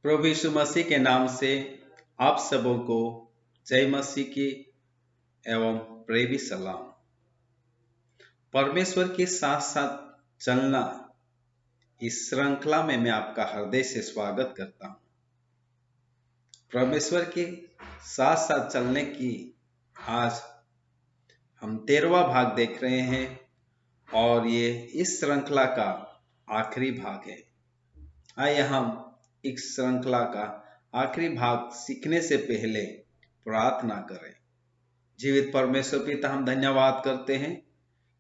प्रभु यीशु मसीह के नाम से आप सबों को जय मसीह की एवं प्रेमी सलाम। परमेश्वर के साथ साथ चलना इस श्रृंखला में मैं आपका हृदय से स्वागत करता हूं। परमेश्वर के साथ साथ चलने की आज हम 13वां भाग देख रहे हैं और ये इस श्रृंखला का आखिरी भाग है। आइए हम इस श्रृंखला का आखिरी भाग सीखने से पहले प्रार्थना करें। जीवित परमेश्वर पिता, हम धन्यवाद करते हैं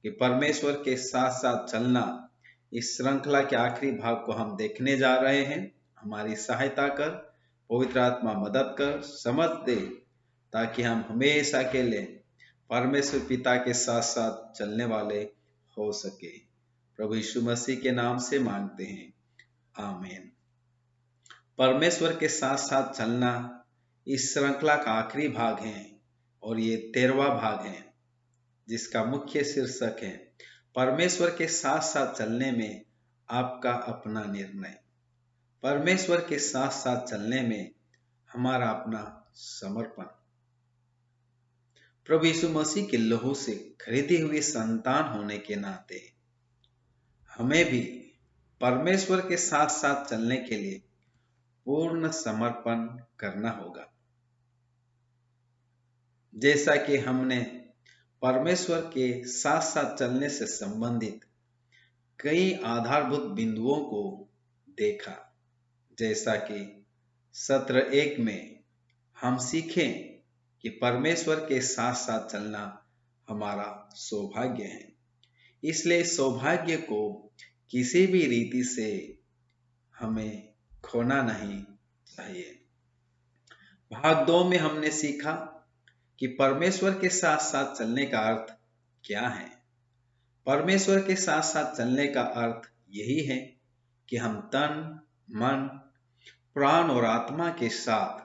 कि परमेश्वर के साथ साथ चलना इस श्रृंखला के आखिरी भाग को हम देखने जा रहे हैं। हमारी सहायता कर, पवित्र आत्मा मदद कर, समझ दे, ताकि हम हमेशा के लिए परमेश्वर पिता के साथ साथ चलने वाले हो सके। प्रभु यीशु मसीह के नाम से मांगते हैं, आमीन। परमेश्वर के साथ साथ चलना इस श्रृंखला का आखिरी भाग है और ये 13वां भाग है, जिसका मुख्य शीर्षक है परमेश्वर के साथ साथ चलने में आपका अपना निर्णय। परमेश्वर के साथ साथ चलने में हमारा अपना समर्पण। प्रभु यीशु मसीह के लहू से खरीदी हुई संतान होने के नाते हमें भी परमेश्वर के साथ साथ चलने के लिए पूर्ण समर्पण करना होगा। जैसा कि हमने परमेश्वर के साथ साथ चलने से संबंधित कई आधारभूत बिंदुओं को देखा, जैसा कि सत्र 1 में हम सीखें कि परमेश्वर के साथ साथ चलना हमारा सौभाग्य है, इसलिए सौभाग्य को किसी भी रीति से हमें खोना नहीं चाहिए। भाग 2 में हमने सीखा कि परमेश्वर के साथ साथ चलने का अर्थ क्या है। परमेश्वर के साथ साथ चलने का अर्थ यही है कि हम तन, मन, प्राण और आत्मा के साथ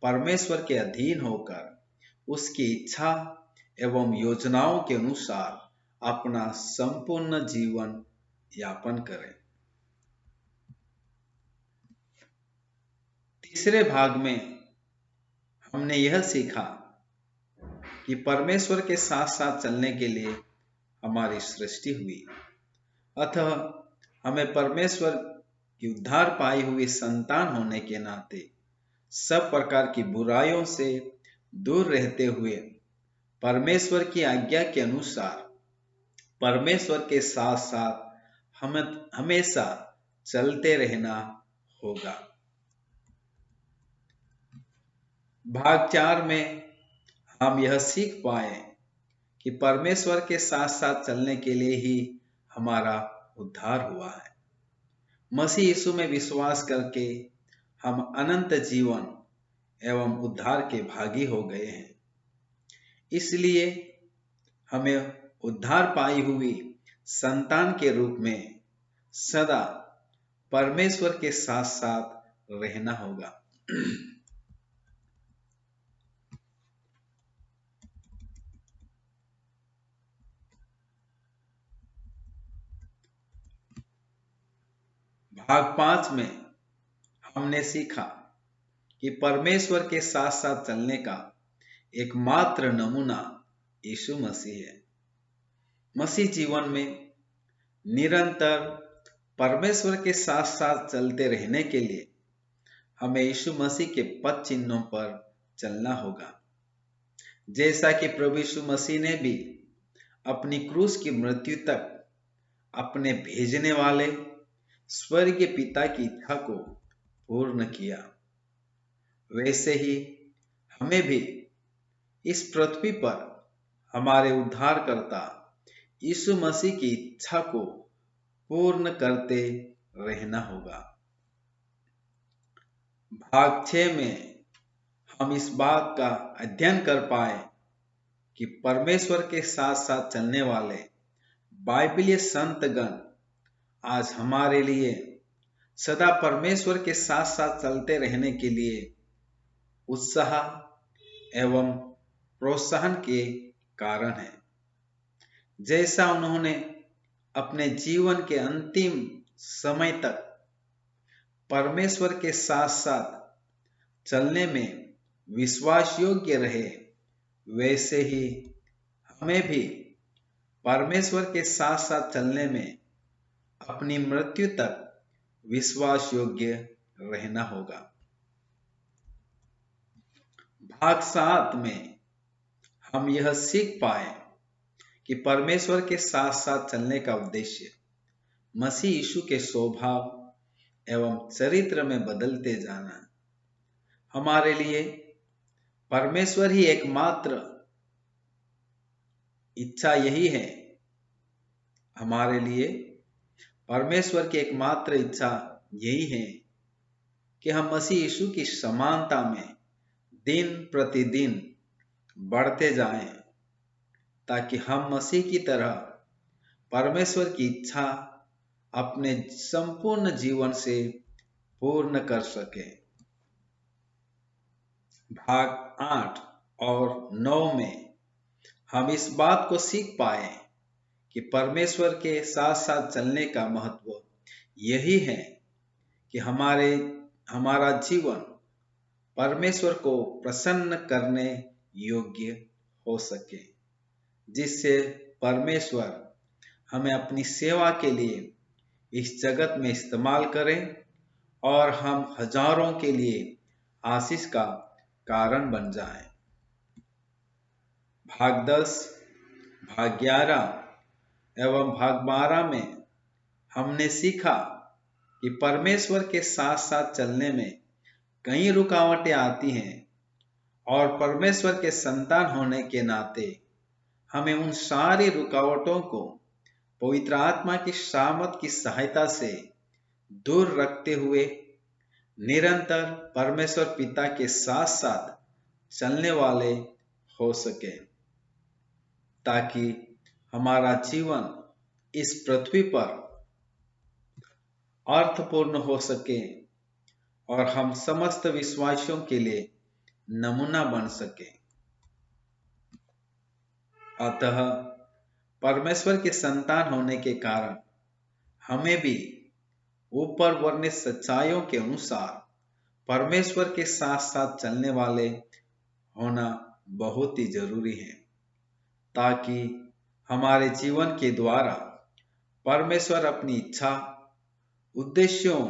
परमेश्वर के अधीन होकर उसकी इच्छा एवं योजनाओं के अनुसार अपना संपूर्ण जीवन यापन करें। तीसरे भाग में हमने यह सीखा कि परमेश्वर के साथ साथ चलने के लिए हमारी सृष्टि हुई, अतः हमें परमेश्वर की उद्धार पाई हुई संतान होने के नाते सब प्रकार की बुराइयों से दूर रहते हुए परमेश्वर की आज्ञा के अनुसार परमेश्वर के साथ साथ हमें हमेशा चलते रहना होगा। भाग 4 में हम यह सीख पाए कि परमेश्वर के साथ साथ चलने के लिए ही हमारा उद्धार हुआ है। मसीह यीशु में विश्वास करके हम अनंत जीवन एवं उद्धार के भागी हो गए हैं। इसलिए हमें उद्धार पाई हुई संतान के रूप में सदा परमेश्वर के साथ साथ रहना होगा। भाग 5 में हमने सीखा कि परमेश्वर के साथ साथ चलने का एकमात्र नमूना यीशु मसीह है। मसीह जीवन में निरंतर परमेश्वर के साथ साथ चलते रहने के लिए हमें यीशु मसीह के पद चिन्हों पर चलना होगा। जैसा कि प्रभु यीशु मसीह ने भी अपनी क्रूस की मृत्यु तक अपने भेजने वाले स्वर्गीय पिता की इच्छा को पूर्ण किया, वैसे ही हमें भी इस पृथ्वी पर हमारे उद्धारकर्ता यीशु मसीह की इच्छा को पूर्ण करते रहना होगा। भाग 6 में हम इस बात का अध्ययन कर पाए कि परमेश्वर के साथ साथ चलने वाले बाइबलीय संतगण आज हमारे लिए सदा परमेश्वर के साथ साथ चलते रहने के लिए उत्साह एवं प्रोत्साहन के कारण है। जैसा उन्होंने अपने जीवन के अंतिम समय तक परमेश्वर के साथ साथ चलने में विश्वास योग्य रहे, वैसे ही हमें भी परमेश्वर के साथ साथ चलने में अपनी मृत्यु तक विश्वास योग्य रहना होगा। भाग 7 में हम यह सीख पाए कि परमेश्वर के साथ साथ चलने का उद्देश्य मसीह यीशु के स्वभाव एवं चरित्र में बदलते जाना। हमारे लिए परमेश्वर ही एकमात्र इच्छा यही है, हमारे लिए परमेश्वर की एकमात्र इच्छा यही है कि हम मसीह यीशु की समानता में दिन प्रतिदिन बढ़ते जाएं, ताकि हम मसीह की तरह परमेश्वर की इच्छा अपने संपूर्ण जीवन से पूर्ण कर सके। भाग 8 और 9 में हम इस बात को सीख पाए कि परमेश्वर के साथ साथ चलने का महत्व यही है कि हमारा जीवन परमेश्वर को प्रसन्न करने योग्य हो सके, जिससे परमेश्वर हमें अपनी सेवा के लिए इस जगत में इस्तेमाल करें और हम हजारों के लिए आशीष का कारण बन जाएं। भाग 10, भाग 11 एवं भाग 12 में हमने सीखा कि परमेश्वर के साथ साथ चलने में कई रुकावटें आती हैं और परमेश्वर के संतान होने के नाते हमें उन सारी रुकावटों को पवित्र आत्मा की सामर्थ की सहायता से दूर रखते हुए निरंतर परमेश्वर पिता के साथ साथ चलने वाले हो सके, ताकि हमारा जीवन इस पृथ्वी पर अर्थपूर्ण हो सके और हम समस्त विश्वासियों के लिए नमूना बन सके। अतः परमेश्वर के संतान होने के कारण हमें भी ऊपर वर्णित सच्चाइयों के अनुसार परमेश्वर के साथ साथ चलने वाले होना बहुत ही जरूरी है, ताकि हमारे जीवन के द्वारा परमेश्वर अपनी इच्छा, उद्देश्यों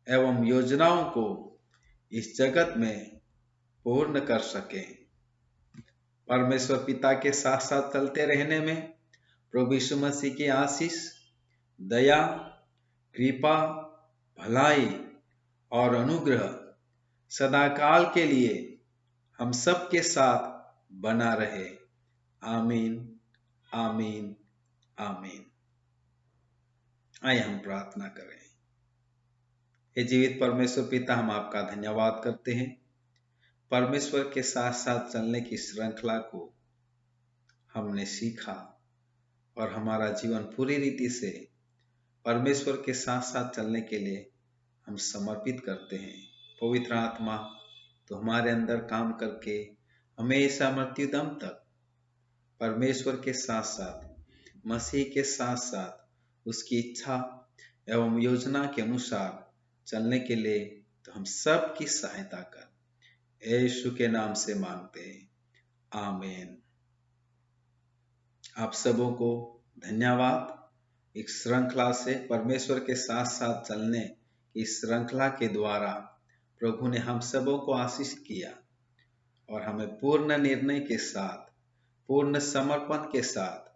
एवं योजनाओं को इस जगत में पूर्ण कर सके। परमेश्वर पिता के साथ साथ चलते रहने में प्रभु यीशु मसीह की आशीष, दया, कृपा, भलाई और अनुग्रह सदाकाल के लिए हम सब के साथ बना रहे। आमीन, आमीन, आमीन। आइए हम प्रार्थना करें। हे जीवित परमेश्वर पिता, हम आपका धन्यवाद करते हैं। परमेश्वर के साथ साथ चलने की श्रृंखला को हमने सीखा और हमारा जीवन पूरी रीति से परमेश्वर के साथ साथ चलने के लिए हम समर्पित करते हैं। पवित्र आत्मा तो हमारे अंदर काम करके हमेशा मृत्यु दम तक परमेश्वर के साथ साथ, मसीह के साथ साथ उसकी इच्छा एवं योजना के अनुसार चलने के लिए तो हम सब की सहायता कर यीशु के नाम से मांगते हैं। आमीन। आप सबों को धन्यवाद। एक श्रृंखला से परमेश्वर के साथ साथ चलने की श्रृंखला के द्वारा प्रभु ने हम सबों को आशीष किया और हमें पूर्ण निर्णय के साथ, पूर्ण समर्पण के साथ,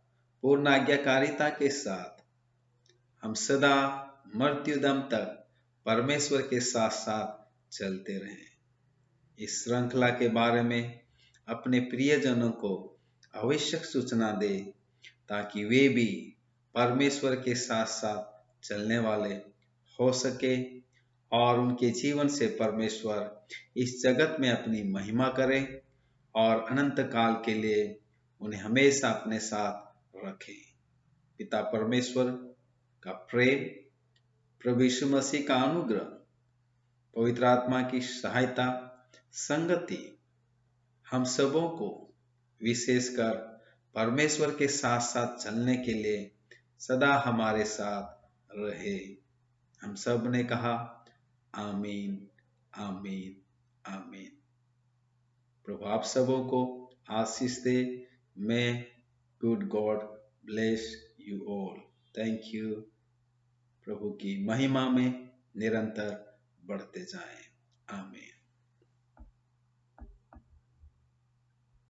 पूर्ण आज्ञाकारिता के साथ हम सदा मृत्यु दम तक परमेश्वर के साथ साथ चलते रहें। इस श्रृंखला के बारे में अपने प्रियजनों को आवश्यक सूचना दे, ताकि वे भी परमेश्वर के साथ साथ चलने वाले हो सके और उनके जीवन से परमेश्वर इस जगत में अपनी महिमा करे और अनंत काल के लिए उन्हें हमेशा अपने साथ रखे। पिता परमेश्वर का प्रेम, प्रभु यीशु मसीह का अनुग्रह, पवित्र आत्मा की सहायता, संगति हम सबों को विशेषकर परमेश्वर के साथ साथ चलने के लिए सदा हमारे साथ रहे। हम सब ने कहा आमीन, आमीन, आमीन। प्रभु आप सबों को आशीष दे। मैं good God bless you all. Thank you. प्रभु की महिमा में निरंतर बढ़ते जाएं। आमीन।